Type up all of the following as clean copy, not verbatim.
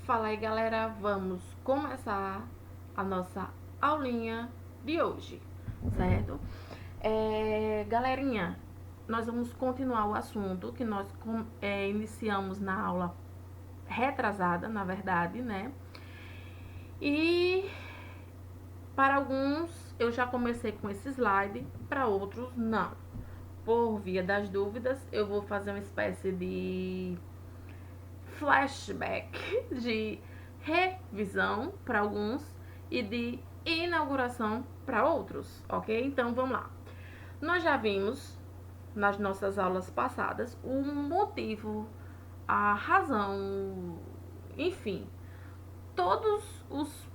Fala aí, galera, vamos começar a nossa aulinha de hoje, certo? Galerinha, nós vamos continuar o assunto que nós iniciamos na aula retrasada, na verdade, né? E para alguns eu já comecei com esse slide, para outros não. Por via das dúvidas, eu vou fazer uma espécie de flashback, de revisão para alguns e de inauguração para outros, ok? Então vamos lá. Nós já vimos nas nossas aulas passadas o motivo, a razão, enfim, todos os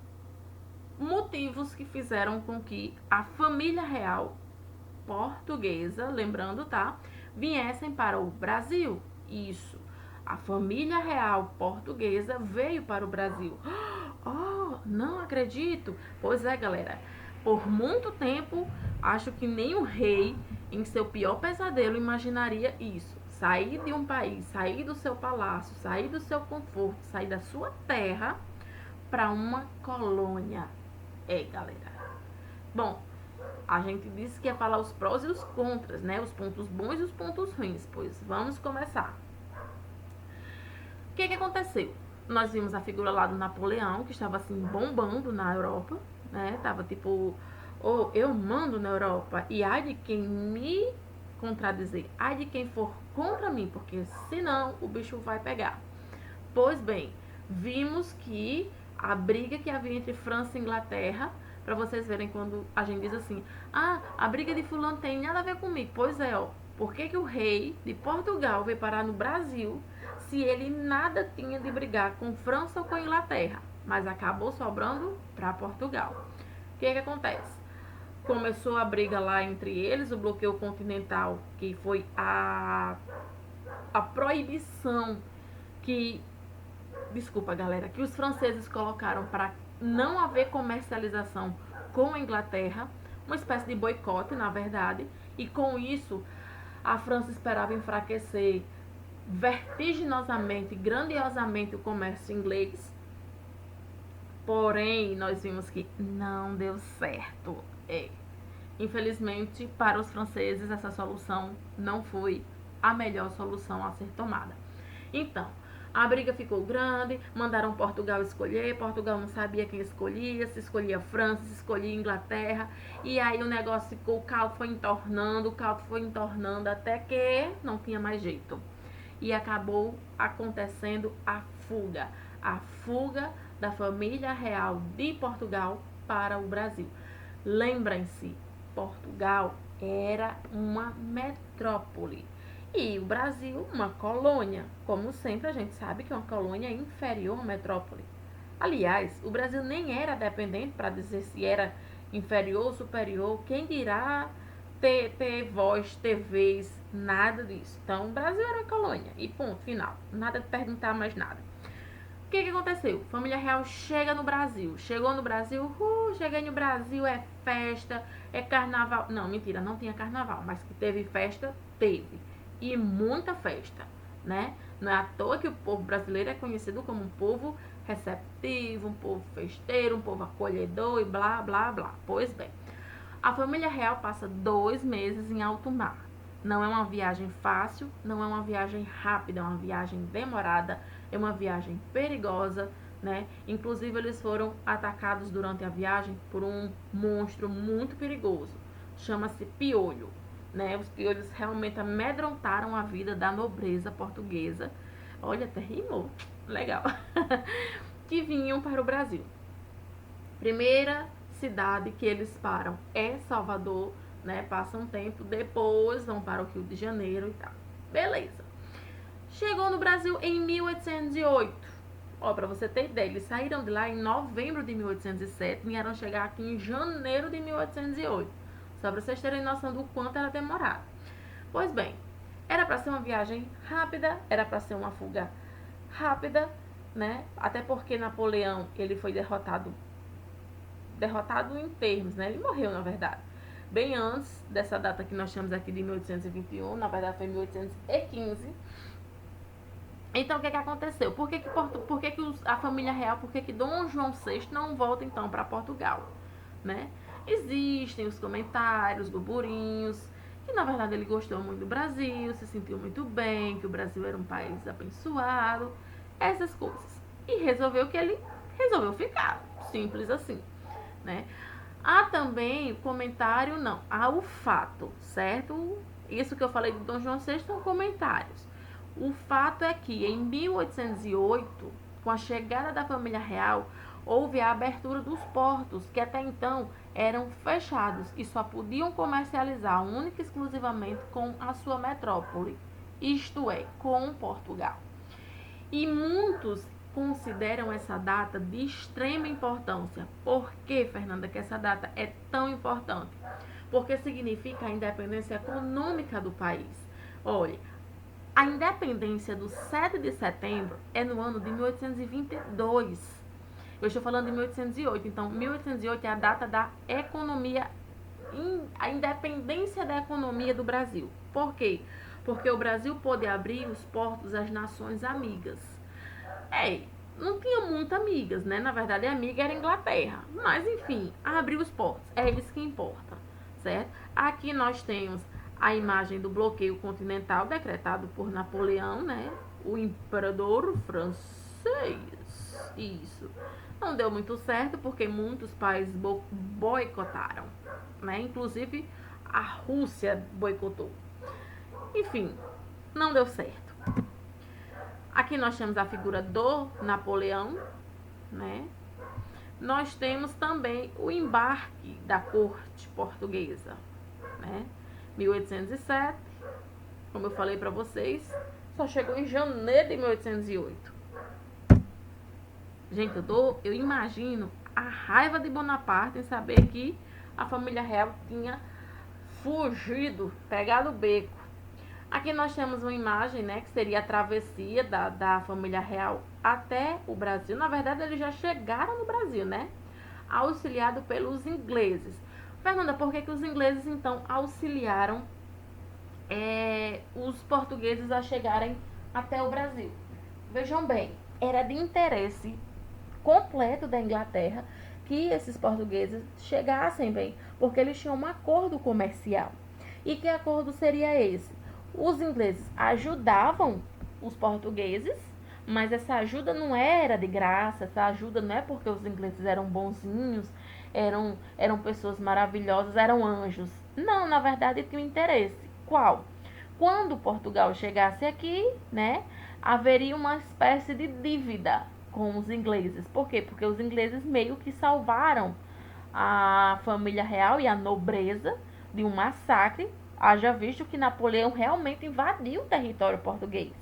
motivos que fizeram com que a família real portuguesa, lembrando, tá, viessem para o Brasil. Isso. A família real portuguesa veio para o Brasil. Oh, não acredito. Pois é, galera. Por muito tempo, acho que nem o rei, em seu pior pesadelo, imaginaria isso. Sair de um país, sair do seu palácio, sair do seu conforto, sair da sua terra para uma colônia. Galera. Bom, a gente disse que ia falar os prós e os contras, né? Os pontos bons e os pontos ruins. Pois vamos começar. O que aconteceu? Nós vimos a figura lá do Napoleão, que estava assim bombando na Europa, né? Tava tipo, oh, eu mando na Europa e ai de quem me contradizer, ai de quem for contra mim, porque senão o bicho vai pegar. Pois bem, vimos que a briga que havia entre França e Inglaterra, para vocês verem quando a gente diz assim, ah, a briga de fulano tem nada a ver comigo. Pois é, ó, por que o rei de Portugal veio parar no Brasil se ele nada tinha de brigar com França ou com Inglaterra, mas acabou sobrando para Portugal? O que acontece? Começou a briga lá entre eles, o bloqueio continental, que foi a proibição que, desculpa galera, que os franceses colocaram para não haver comercialização com a Inglaterra, uma espécie de boicote, na verdade, e com isso a França esperava enfraquecer vertiginosamente, grandiosamente o comércio inglês. Porém, nós vimos que não deu certo. Infelizmente, para os franceses, essa solução não foi a melhor solução a ser tomada. Então, a briga ficou grande, mandaram Portugal escolher, Portugal não sabia quem escolhia, se escolhia França, se escolhia Inglaterra, e aí o negócio ficou, o caldo foi entornando, até que não tinha mais jeito. E acabou acontecendo a fuga da família real de Portugal para o Brasil. Lembrem-se, Portugal era uma metrópole e o Brasil uma colônia. Como sempre, a gente sabe que uma colônia é inferior a uma metrópole. Aliás, o Brasil nem era dependente para dizer se era inferior ou superior. Quem dirá ter voz, ter vez, nada disso. Então, o Brasil era uma colônia e ponto, final. Nada de perguntar mais nada. O que aconteceu? Família real chega no Brasil. Chegou no Brasil, cheguei no Brasil, é festa, é carnaval. Não, mentira, não tinha carnaval, mas que teve festa, teve. E muita festa, né? Não é à toa que o povo brasileiro é conhecido como um povo receptivo, um povo festeiro, um povo acolhedor e blá, blá, blá. Pois bem, a família real passa 2 meses em alto mar. Não é uma viagem fácil, não é uma viagem rápida, é uma viagem demorada, é uma viagem perigosa, né? Inclusive eles foram atacados durante a viagem por um monstro muito perigoso, chama-se piolho, né? Os piolhos realmente amedrontaram a vida da nobreza portuguesa. Olha, até rimou, legal. Que vinham para o Brasil. Primeira cidade que eles param é Salvador, né? Passam um tempo, depois vão para o Rio de Janeiro e tal. Beleza. Chegou no Brasil em 1808. Ó, pra você ter ideia, eles saíram de lá em novembro de 1807 e vieram chegar aqui em janeiro de 1808. Só pra vocês terem noção do quanto era demorado. Pois bem, era pra ser uma viagem rápida, era pra ser uma fuga rápida, né? Até porque Napoleão, ele foi derrotado em termos, né? Ele morreu, na verdade, bem antes dessa data que nós chamamos aqui de 1821, na verdade foi 1815. Então, o que aconteceu? Por que a família real, por que Dom João VI não volta, então, para Portugal? Né? Existem os comentários, burburinhos, que na verdade ele gostou muito do Brasil, se sentiu muito bem, que o Brasil era um país abençoado, essas coisas. E resolveu que ele resolveu ficar, simples assim, né? Há também comentário, não, há o fato, certo? Isso que eu falei do Dom João VI são comentários. O fato é que em 1808, com a chegada da família real, houve a abertura dos portos, que até então eram fechados e só podiam comercializar única e exclusivamente com a sua metrópole, isto é, com Portugal. E muitos consideram essa data de extrema importância. Por que, Fernanda, que essa data é tão importante? Porque significa a independência econômica do país. Olha, a independência do 7 de setembro é no ano de 1822. Eu estou falando de 1808, então 1808 é a data da economia, a independência da economia do Brasil. Por quê? Porque o Brasil pôde abrir os portos às nações amigas. Não tinha muitas amigas, né? Na verdade, a amiga era a Inglaterra. Mas, enfim, abriu os portos. É isso que importa, certo? Aqui nós temos a imagem do bloqueio continental decretado por Napoleão, né? O imperador francês. Isso. Não deu muito certo porque muitos países boicotaram, né? Inclusive a Rússia boicotou. Enfim, não deu certo. Aqui nós temos a figura do Napoleão, né? Nós temos também o embarque da corte portuguesa, né? 1807, como eu falei para vocês, só chegou em janeiro de 1808. Gente, eu imagino a raiva de Bonaparte em saber que a família real tinha fugido, pegado o beco. Aqui nós temos uma imagem, né, que seria a travessia da família real até o Brasil. Na verdade, eles já chegaram no Brasil, né? Auxiliado pelos ingleses. Fernanda, por que os ingleses, então, auxiliaram os portugueses a chegarem até o Brasil? Vejam bem, era de interesse completo da Inglaterra que esses portugueses chegassem bem, porque eles tinham um acordo comercial. E que acordo seria esse? Os ingleses ajudavam os portugueses, mas essa ajuda não era de graça, essa ajuda não é porque os ingleses eram bonzinhos, eram pessoas maravilhosas, eram anjos. Não, na verdade tinha um interesse. Qual? Quando Portugal chegasse aqui, né, haveria uma espécie de dívida com os ingleses. Por quê? Porque os ingleses meio que salvaram a família real e a nobreza de um massacre, haja visto que Napoleão realmente invadiu o território português.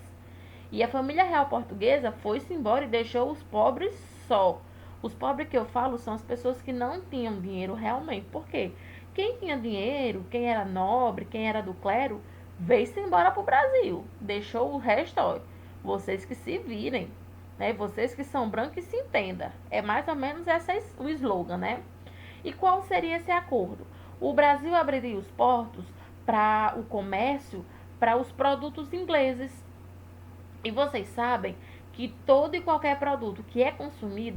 E a família real portuguesa foi-se embora e deixou os pobres só. Os pobres que eu falo são as pessoas que não tinham dinheiro realmente. Por quê? Quem tinha dinheiro, quem era nobre, quem era do clero, veio-se embora para o Brasil. Deixou o resto, ó, vocês que se virem, né? Vocês que são brancos e se entendam. É mais ou menos esse o slogan, né? E qual seria esse acordo? O Brasil abriria os portos para o comércio, para os produtos ingleses. E vocês sabem que todo e qualquer produto que é consumido